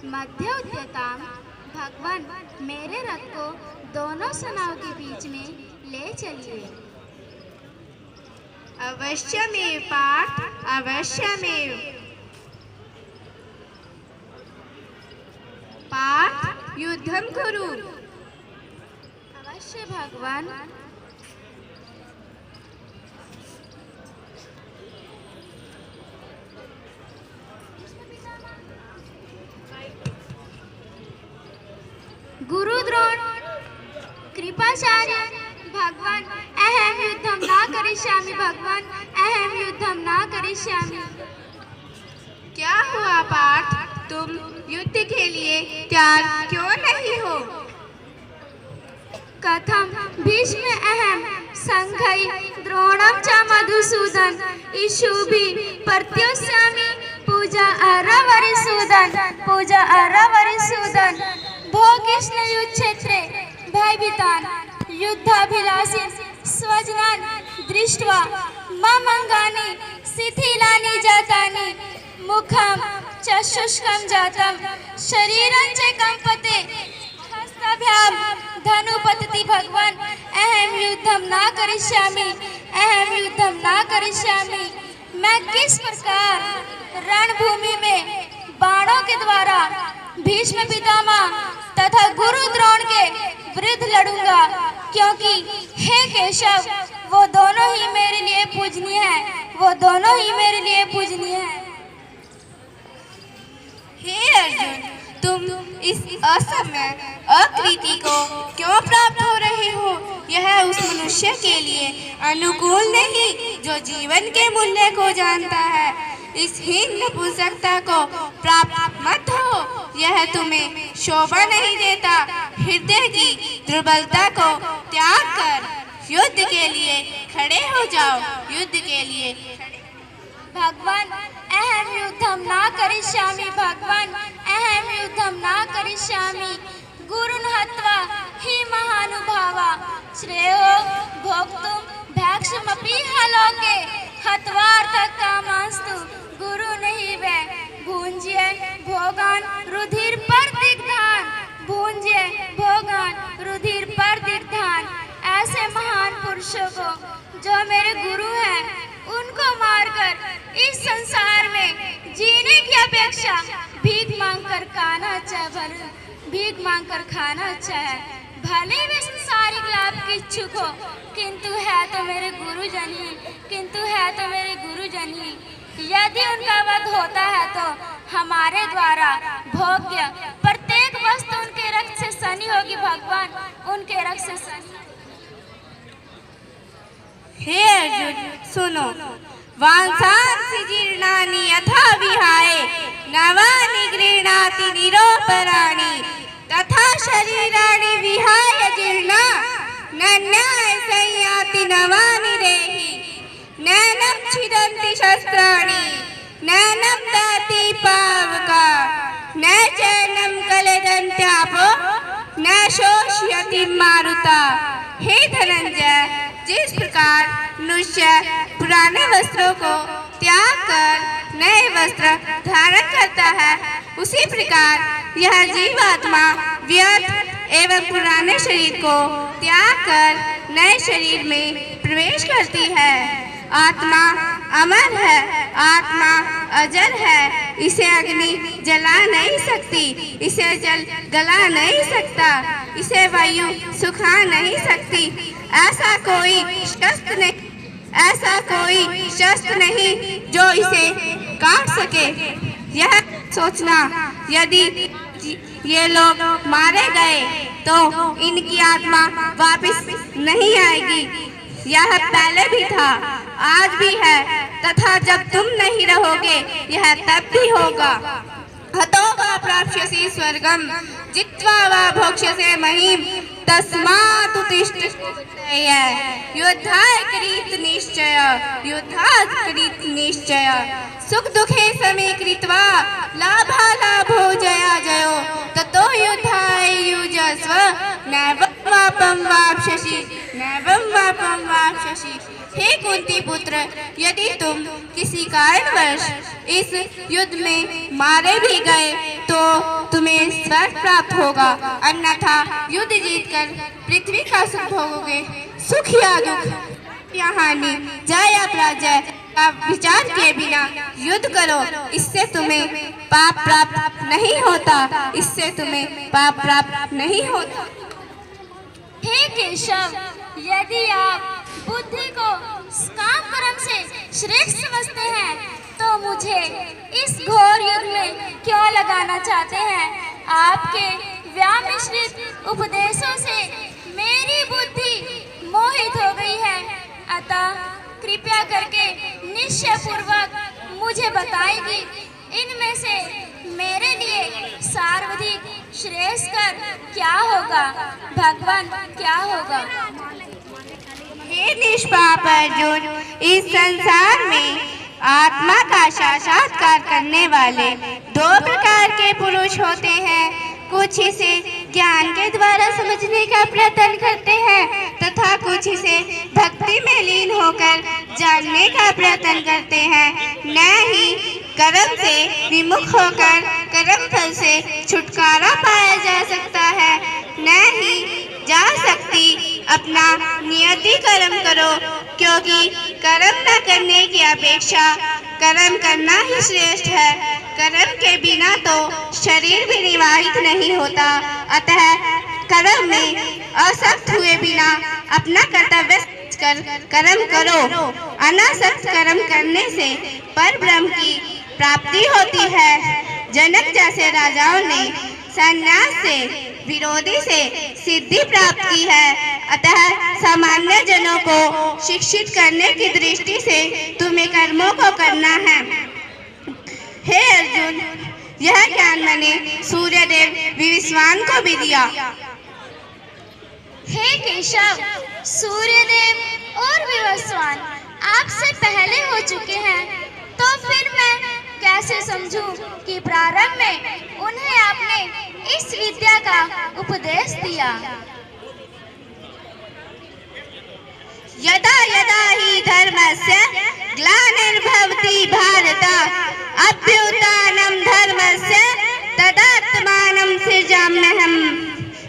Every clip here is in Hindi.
मध्य उद्यताम। भगवान, मेरे रथ को दोनों सेनाओं के बीच में ले चलिए। अवश्यमेव पार्थ, अवश्यमेव। पार्थ, युद्धम कुरु। अवश्य भगवान। गुरु द्रोण, कृपाचार्य, भगवान अहम युद्धम न करिष्यामि। भगवान अहम युद्धम न करिष्यामि। क्या हुआ पार्थ, तुम युद्ध के लिए तैयार क्यों नहीं हो? कथम भीष्म अहम संघै द्रोणम च मधुसूदन इषुभि प्रत्युष्यामि। पूजा अरवरिसूदन, पूजा अरवरिसूदन। भो कृष्ण युद्ध क्षेत्रे भयभीतान् युद्धाभिलाषिन् स्वजनान् दृष्ट्वा मम अंगानि शिथिलानि जातानि। मुखं च शुष्कं जातं, शरीरं च कंपते, हस्ताभ्यां धनु पतति। भगवान अहम युद्धम न करिष्यामि, अहम युद्धम न करिष्यामि। मैं किस प्रकार रणभूमि में बाणों के द्वारा भीष्म पितामह तथा गुरु द्रोण के विरुद्ध लड़ूंगा, क्योंकि हे केशव, वो दोनों ही मेरे लिए पूजनीय है, वो दोनों ही मेरे लिए पूजनीय है। हे अर्जुन, तुम इस असमय अकृति को क्यों प्राप्त हो रहे हो? यह उस मनुष्य के लिए अनुकूल नहीं जो जीवन के मूल्य को जानता है। इस हीन नपुंसकता को प्राप्त मत हो, यह तुम्हें शोभा नहीं देता। हृदय की दुर्बलता को त्याग कर युद्ध के लिए खड़े हो जाओ, युद्ध के लिए। भगवान अहम युद्धम न करिष्यामि। भगवान अहम युद्धम न करिष्यामि। गुरुन् हत्वा हि महानुभावा श्रेयो भोक्तुं भैक्षमपि लोके। हत्वार्थकामास्तु गुरु नहीं वे भुंज्य भोगान रुधिर पर दिग्धान। भुंज्य भोगान रुधिर पर दिग्धान। ऐसे महान पुरुषों को जो मेरे गुरु हैं, उनको मारकर इस संसार में जीने की अपेक्षा भीख मांगकर खाना अच्छा है। भीख मांगकर खाना अच्छा है। भले वे संसारिक लाभ के इच्छुक हो, किंतु है तो मेरे गुरुजन ही, किंतु है तो मेरे गुरुजन ही। यदि उनका वध होता है तो हमारे द्वारा भोग्य प्रत्येक वस्तु उनके रक्त से सनी होगी। भगवान, उनके रक्त से सनी। हे अर्जुन, सुनो। वांसांसि जीर्णानि यथा विहाय नवानि गृह्णाति निरोपराणि। तथा शरीराणि विहाय जीर्णा नन्याय संयाति नवानि देहि। नैनं छिदन्ति शस्त्राणि, नैनं दहति पावका, न चैनं क्लेदन्त्यापो, न शोषयति मारुता। हे धनंजय, जिस प्रकार मनुष्य पुराने वस्त्रों को त्याग कर नए वस्त्र धारण करता है, उसी प्रकार यह जीवात्मा व्यर्थ एवं पुराने शरीर को त्याग कर नए शरीर में प्रवेश करती है। आत्मा अमर है, आत्मा अजर है। इसे अग्नि जला नहीं सकती, इसे जल गला नहीं सकता, इसे वायु सुखा नहीं सकती। ऐसा कोई शस्त्र नहीं जो इसे काट सके। यह सोचना, यदि ये लोग मारे गए तो इनकी आत्मा वापस नहीं आएगी। यह पहले भी था, आज भी है, तथा जब तुम नहीं रहोगे यह तब भी होगा। हतो वा प्राप्स्यसि स्वर्गं जित्वा वा भोक्ष्यसे महीम्। तस्मात् उत्तिष्ठ युद्धाय कृत निश्चय, युद्धाय कृत निश्चय। सुख दुखे समे कृत्वा लाभालाभो जया जयो। ततो युद्धाय युजस्व नैवं वापं वाप्स्यसि, नैवं वापं वाप्स्यसि। हे कुंती पुत्र, यदि तुम किसी कारणवश इस युद्ध में मारे भी गए तो तुम्हें स्वर्ग प्राप्त होगा, अन्यथा युद्ध जीतकर पृथ्वी का सुख भोगोगे। सुख या दुख या हानि, जय या पराजय का विचार किए बिना युद्ध करो, इससे तुम्हें पाप प्राप्त नहीं होता, इससे तुम्हें पाप प्राप्त नहीं होता। हे केशव, यदि आप बुद्धि को काम कर्म से श्रेष्ठ समझते हैं तो मुझे इस घोर युद्ध में क्यों लगाना चाहते हैं? आपके व्यामिश्रित उपदेशों से मेरी बुद्धि मोहित हो गई है, अतः कृपया करके निश्चय पूर्वक मुझे बताएगी इनमें से मेरे लिए सर्वाधिक श्रेयस्कर क्या होगा, भगवान क्या होगा? हे निष्पाप अर्जुन, इस संसार में आत्मा का साक्षात्कार करने वाले दो प्रकार के पुरुष होते हैं। कुछ इसे ज्ञान के द्वारा समझने का प्रयत्न करते हैं तथा कुछ इसे भक्ति में लीन होकर जानने का प्रयत्न करते हैं। न ही कर्म से विमुख होकर कर्म फल से छुटकारा पाया जा सकता है, न ही जा सकती अपना नियति कर्म करो, क्योंकि कर्म न करने की अपेक्षा कर्म करना ही श्रेष्ठ है। कर्म के बिना तो शरीर भी निवाहित नहीं होता, अतः कर्म में आसक्त हुए बिना अपना कर्तव्य कर कर्म करो। अनासक्त कर्म करने से पर ब्रह्म की प्राप्ति होती है। जनक जैसे राजाओं ने संन्यास से विरोधी से सिद्धि प्राप्त की है, अतः सामान्य जनों को शिक्षित करने की दृष्टि से तुम्हें कर्मों को करना है। हे अर्जुन, यह ज्ञान मैंने सूर्यदेव विवस्वान को भी दिया। हे केशव, सूर्यदेव और विवस्वान आपसे पहले हो चुके हैं, तो फिर मैं कैसे समझूं कि प्रारंभ में उन्हें आपने इस विद्या का उपदेश दिया? यदा यदा ही धर्मस्य ग्लानिर्भवति भारत, अभ्युत्थानं धर्मस्य तदात्मानं सृजाम्यहम्।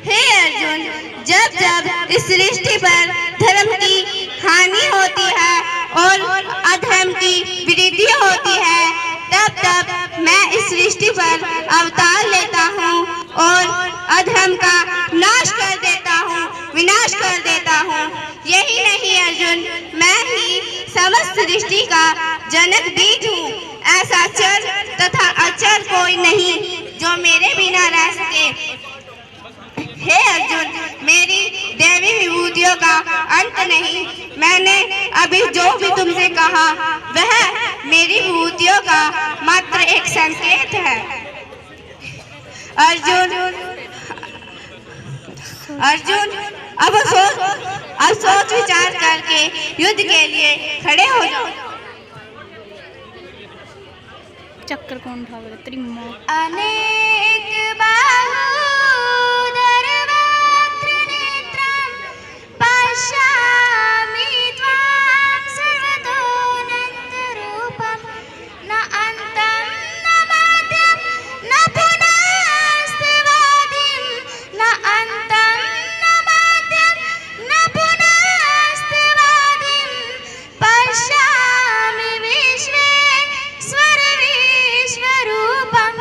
हे अर्जुन, जब जब इस सृष्टि पर धर्म की हानि होती है और अधर्म की वृद्धि होती है, तब तब मैं इस सृष्टि पर अवतार लेता हूँ और अधर्म का नाश कर देता हूँ, विनाश कर देता हूँ। यही नहीं अर्जुन, मैं ही समस्त सृष्टि का जनक बीज हूँ। ऐसा चर तथा अचर कोई नहीं जो मेरे बिना रह सके। हे अर्जुन, मेरी देवी विभूतियों का अंत नहीं। मैंने अभी जो भी तुमसे कहा वह मेरी विभूतियों का मात्र एक संकेत है। अर्जुन, अब सोच विचार करके युद्ध के लिए खड़े हो जाओ। चक्कर कौन उठावेगा? तेरी माँ। अनेक बाहूदर वक्त्र नेत्रं पश्यामि त्वां सर्वतोऽनन्तरूपं, न अन्तं न मध्यं न पुनस्त्वादिं, न अन्तं न मध्यं न पुनस्त्वादिं, पश्यामि विश्वेश्वर विश्वरूपं,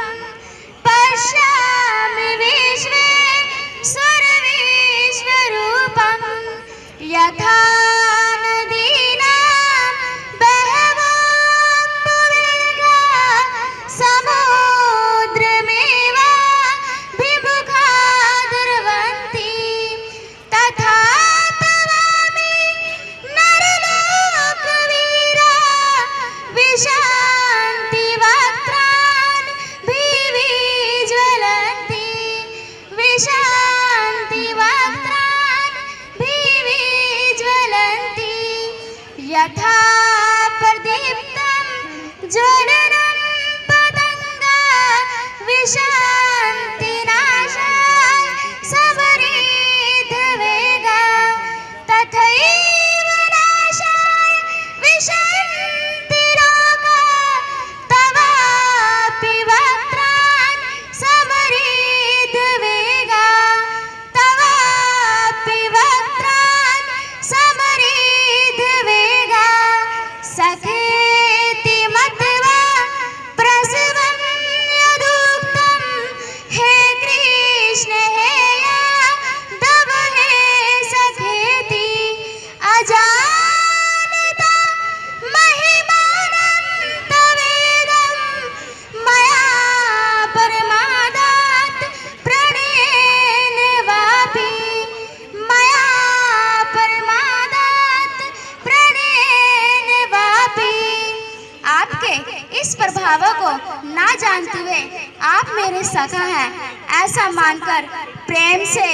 मेरे सखा हैं ऐसा मानकर प्रेम से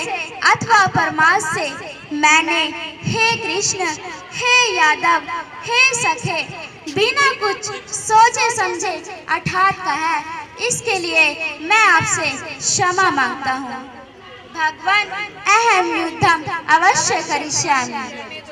अथवा परमास से मैंने हे कृष्ण, हे यादव, हे सखे बिना कुछ सोचे समझे अर्थात कहा, इसके लिए मैं आपसे क्षमा मांगता हूँ। भगवान अहम युद्धम अवश्य करिष्यामि।